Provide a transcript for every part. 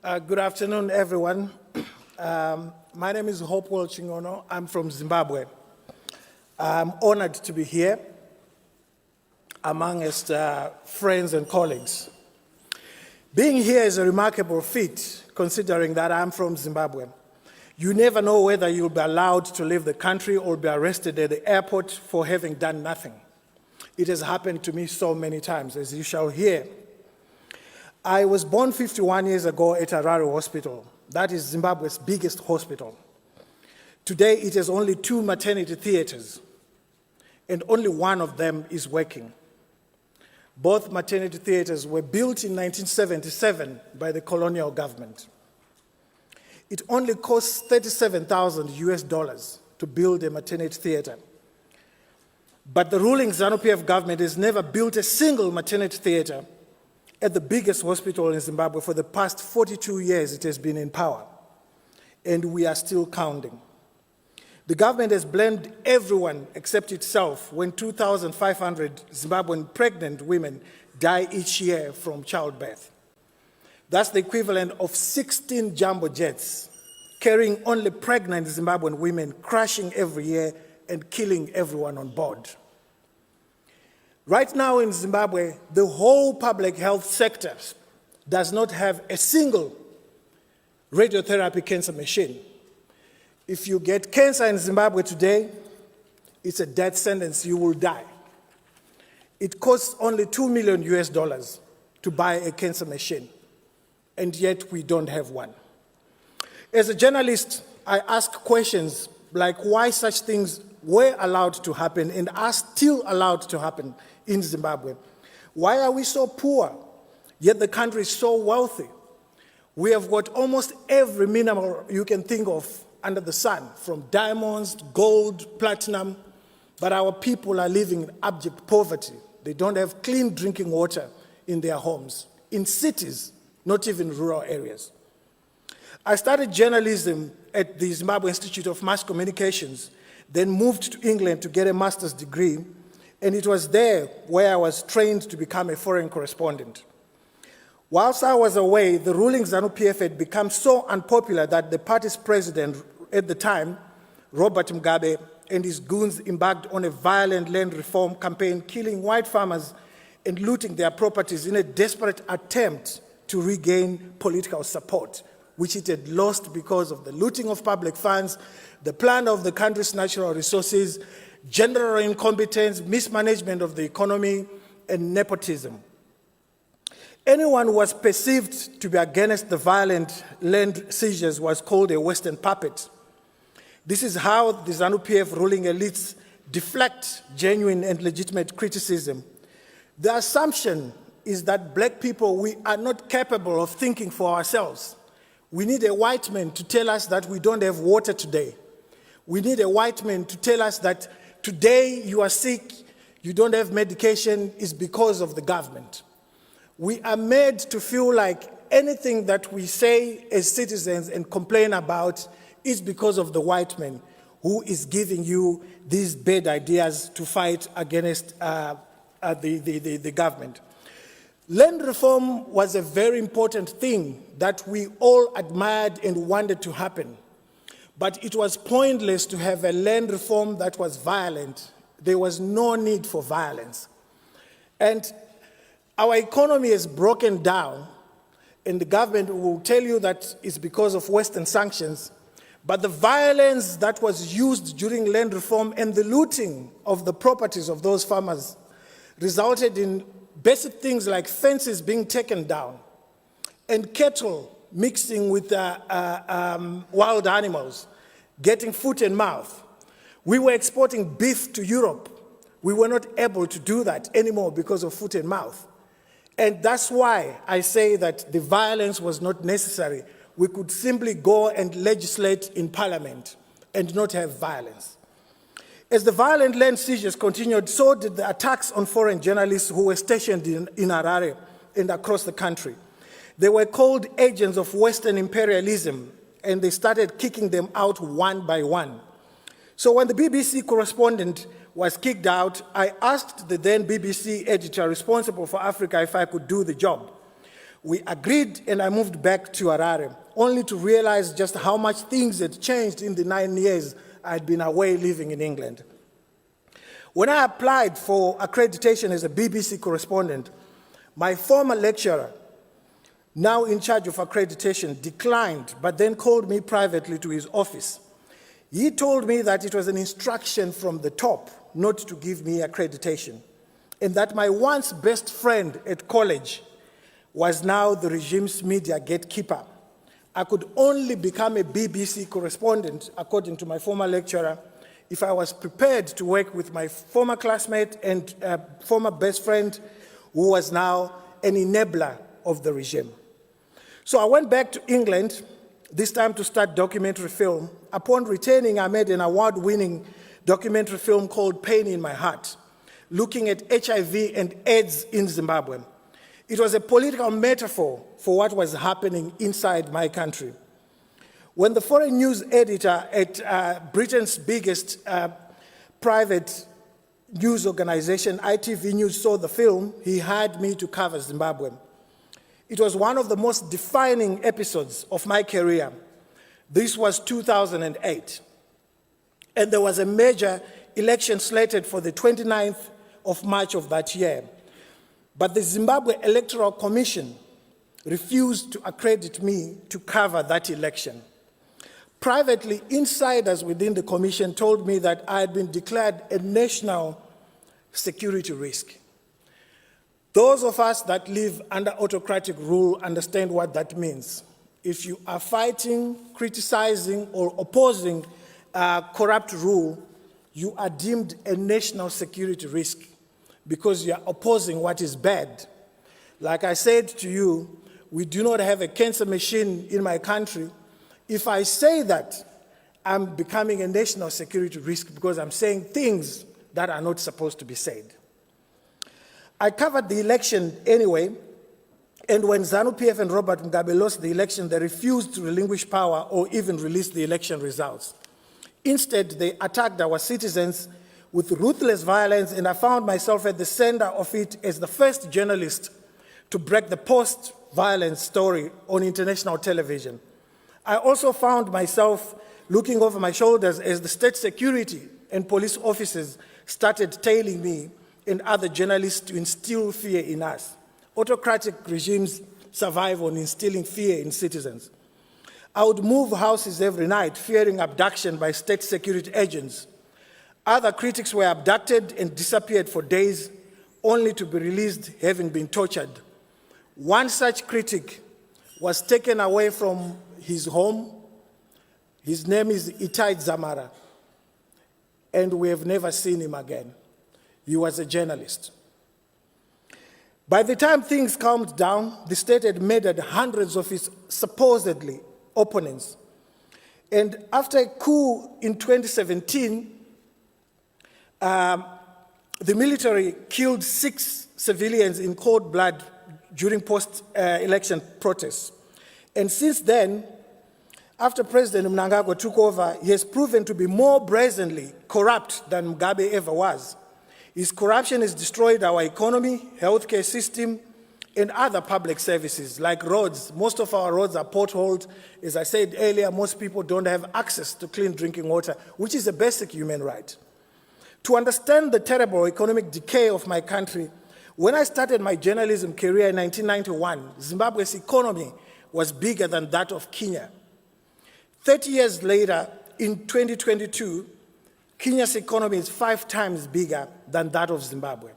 Good afternoon, everyone. My name is Hopewell. I'm from Zimbabwe. I'm honored to be here amongst friends and colleagues. Being here is a remarkable feat, considering that I'm from Zimbabwe. You never know whether you'll be allowed to leave the country or be arrested at the airport for having done nothing. It has happened to me so many times, as you shall hear. I was born 51 years ago at Harare Hospital. That is Zimbabwe's biggest hospital. Today, it has only 2 maternity theaters, and only one of them is working. Both maternity theaters were built in 1977 by the colonial government. It only costs $37,000 to build a maternity theater. But the ruling ZANU-PF government has never built a single maternity theater at the biggest hospital in Zimbabwe. For the past 42 years it has been in power, and we are still counting. The government has blamed everyone except itself when 2,500 Zimbabwean pregnant women die each year from childbirth. That's the equivalent of 16 jumbo jets carrying only pregnant Zimbabwean women, crashing every year and killing everyone on board. Right now in Zimbabwe, the whole public health sector does not have a single radiotherapy cancer machine. If you get cancer in Zimbabwe today, it's a death sentence, you will die. It costs only $2 million to buy a cancer machine, and yet we don't have one. As a journalist, I ask questions like why such things were allowed to happen and are still allowed to happen in Zimbabwe. Why are we so poor, yet the country is so wealthy? We have got almost every mineral you can think of under the sun, from diamonds, gold, platinum, but our people are living in abject poverty. They don't have clean drinking water in their homes, in cities, not even rural areas. I started journalism at the Zimbabwe Institute of Mass Communications, then moved to England to get a master's degree, and it was there where I was trained to become a foreign correspondent. Whilst I was away, the ruling ZANU-PF had become so unpopular that the party's president at the time, Robert Mugabe, and his goons embarked on a violent land reform campaign, killing white farmers and looting their properties in a desperate attempt to regain political support, which it had lost because of the looting of public funds, the plunder of the country's natural resources, general incompetence, mismanagement of the economy, and nepotism. Anyone who was perceived to be against the violent land seizures was called a Western puppet. This is how the ZANU-PF ruling elites deflect genuine and legitimate criticism. The assumption is that black people, we are not capable of thinking for ourselves. We need a white man to tell us that we don't have water today. We need a white man to tell us that today you are sick, you don't have medication, is because of the government. We are made to feel like anything that we say as citizens and complain about is because of the white man who is giving you these bad ideas to fight against the government. Land reform was a very important thing that we all admired and wanted to happen. But it was pointless to have a land reform that was violent. There was no need for violence. And our economy is broken down, and the government will tell you that it's because of Western sanctions. But the violence that was used during land reform and the looting of the properties of those farmers resulted in basic things like fences being taken down and cattle mixing with wild animals, getting foot and mouth. We were exporting beef to Europe. We were not able to do that anymore because of foot and mouth. And that's why I say that the violence was not necessary. We could simply go and legislate in parliament and not have violence. As the violent land seizures continued, so did the attacks on foreign journalists who were stationed in Harare and across the country. They were called agents of Western imperialism, and they started kicking them out one by one. So when the BBC correspondent was kicked out, I asked the then BBC editor responsible for Africa if I could do the job. We agreed and I moved back to Harare, only to realize just how much things had changed in the 9 years I'd been away living in England. When I applied for accreditation as a BBC correspondent, my former lecturer, now in charge of accreditation, declined, but then called me privately to his office. He told me that it was an instruction from the top not to give me accreditation, and that my once best friend at college was now the regime's media gatekeeper. I could only become a BBC correspondent, according to my former lecturer, if I was prepared to work with my former classmate and former best friend, who was now an enabler of the regime. So I went back to England, this time to start documentary film. Upon returning, I made an award-winning documentary film called Pain in My Heart, looking at HIV and AIDS in Zimbabwe. It was a political metaphor for what was happening inside my country. When the foreign news editor at Britain's biggest private news organization, ITV News, saw the film, he hired me to cover Zimbabwe. It was one of the most defining episodes of my career. This was 2008. And there was a major election slated for the 29th of March of that year. But the Zimbabwe Electoral Commission refused to accredit me to cover that election. Privately, insiders within the commission told me that I had been declared a national security risk. Those of us that live under autocratic rule understand what that means. If you are fighting, criticizing, or opposing corrupt rule, you are deemed a national security risk because you are opposing what is bad. Like I said to you, we do not have a cancer machine in my country. If I say that, I'm becoming a national security risk because I'm saying things that are not supposed to be said. I covered the election anyway, and when ZANU-PF and Robert Mugabe lost the election, they refused to relinquish power or even release the election results. Instead, they attacked our citizens with ruthless violence, and I found myself at the center of it as the first journalist to break the post-violence story on international television. I also found myself looking over my shoulders as the state security and police officers started tailing me and other journalists to instill fear in us. Autocratic regimes survive on instilling fear in citizens. I would move houses every night, fearing abduction by state security agents. Other critics were abducted and disappeared for days, only to be released having been tortured. One such critic was taken away from his home. His name is Itai Zamara, and we have never seen him again. He was a journalist. By the time things calmed down, the state had murdered hundreds of its supposedly opponents. And after a coup in 2017, the military killed 6 civilians in cold blood during post-election protests. And since then, after President Mnangagwa took over, he has proven to be more brazenly corrupt than Mugabe ever was. His corruption has destroyed our economy, healthcare system, and other public services like roads. Most of our roads are potholed. As I said earlier, most people don't have access to clean drinking water, which is a basic human right. To understand the terrible economic decay of my country, when I started my journalism career in 1991, Zimbabwe's economy was bigger than that of Kenya. 30 years later, in 2022, Kenya's economy is 5 times bigger than that of Zimbabwe.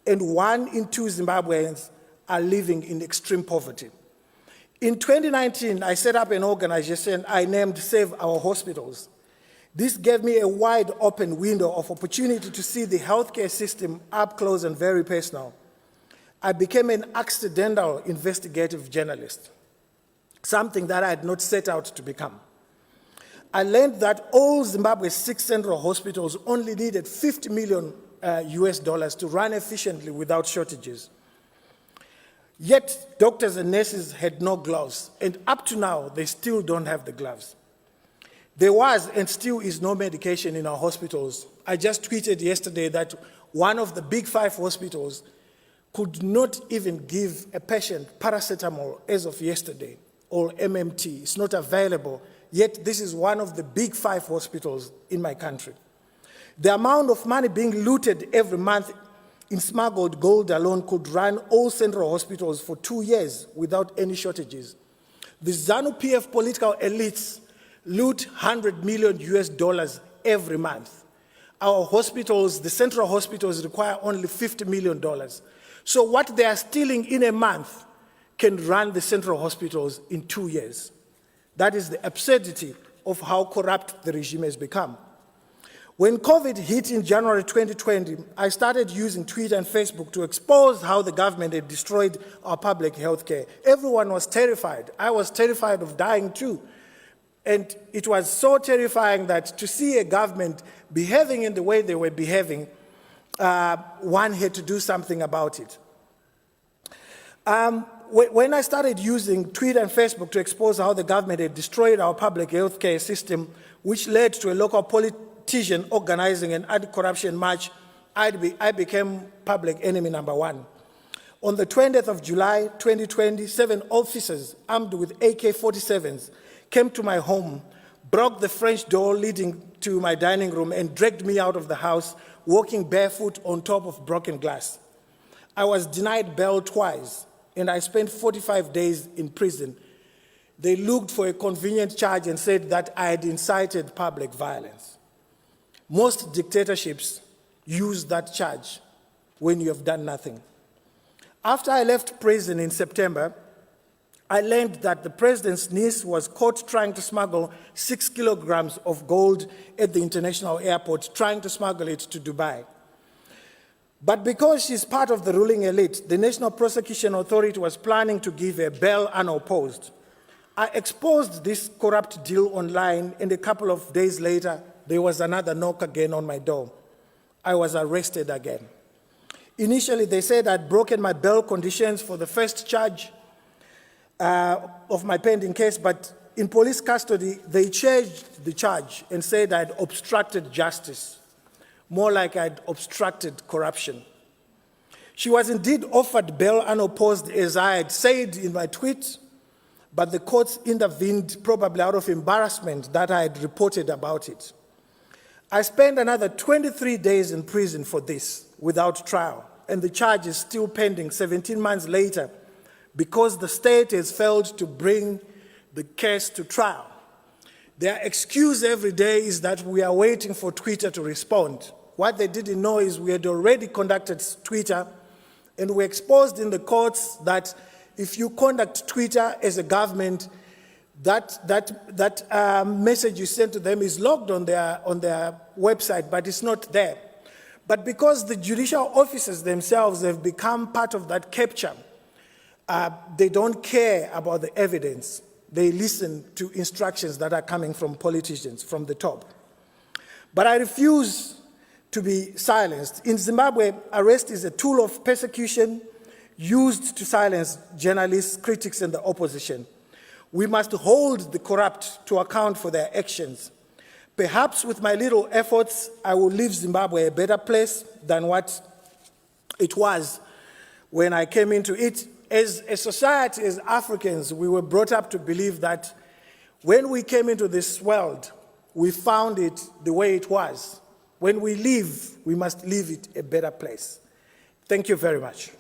And 1 in 2 Zimbabweans are living in extreme poverty. In 2019, I set up an organization I named Save Our Hospitals. This gave me a wide open window of opportunity to see the healthcare system up close and very personal. I became an accidental investigative journalist, something that I had not set out to become. I learned that all Zimbabwe's 6 central hospitals only needed $50 million US to run efficiently without shortages. Yet, doctors and nurses had no gloves, and up to now, they still don't have the gloves. There was and still is no medication in our hospitals. I just tweeted yesterday that one of the big 5 hospitals could not even give a patient paracetamol as of yesterday, or MMT. It's not available, yet this is one of the big 5 hospitals in my country. The amount of money being looted every month in smuggled gold alone could run all central hospitals for 2 years without any shortages. The ZANU-PF political elites loot $100 million every month. Our hospitals, the central hospitals, require only $50 million. So what they are stealing in a month can run the central hospitals in 2 years. That is the absurdity of how corrupt the regime has become. When COVID hit in January 2020, I started using Twitter and Facebook to expose how the government had destroyed our public health care. Everyone was terrified. I was terrified of dying too. And it was so terrifying that to see a government behaving in the way they were behaving, one had to do something about it. When I started using Twitter and Facebook to expose how the government had destroyed our public health care system, which led to a local politician organizing an anti-corruption march, I became public enemy number 1. On the 20th of July, 2020, 7 officers armed with AK-47s came to my home, broke the French door leading to my dining room, and dragged me out of the house, walking barefoot on top of broken glass. I was denied bail twice, and I spent 45 days in prison. They looked for a convenient charge and said that I had incited public violence. Most dictatorships use that charge when you have done nothing. After I left prison in September, I learned that the president's niece was caught trying to smuggle 6 kilograms of gold at the international airport, trying to smuggle it to Dubai. But because she's part of the ruling elite, the National Prosecution Authority was planning to give her bail unopposed. I exposed this corrupt deal online, and a couple of days later, there was another knock again on my door. I was arrested again. Initially, they said I'd broken my bail conditions for the first charge of my pending case, but in police custody, they changed the charge and said I'd obstructed justice, more like I'd obstructed corruption. She was indeed offered bail unopposed, as I had said in my tweet, but the courts intervened, probably out of embarrassment that I had reported about it. I spent another 23 days in prison for this without trial, and the charge is still pending 17 months later because the state has failed to bring the case to trial. Their excuse every day is that we are waiting for Twitter to respond. What they didn't know is we had already conducted Twitter, and we exposed in the courts that if you conduct Twitter as a government, that message you send to them is logged on their website, but it's not there. But because the judicial officers themselves have become part of that capture, they don't care about the evidence. They listen to instructions that are coming from politicians from the top. But I refuse to be silenced. In Zimbabwe, arrest is a tool of persecution used to silence journalists, critics, and the opposition. We must hold the corrupt to account for their actions. Perhaps with my little efforts, I will leave Zimbabwe a better place than what it was when I came into it. As a society, as Africans, we were brought up to believe that when we came into this world, we found it the way it was. When we leave, we must leave it a better place. Thank you very much.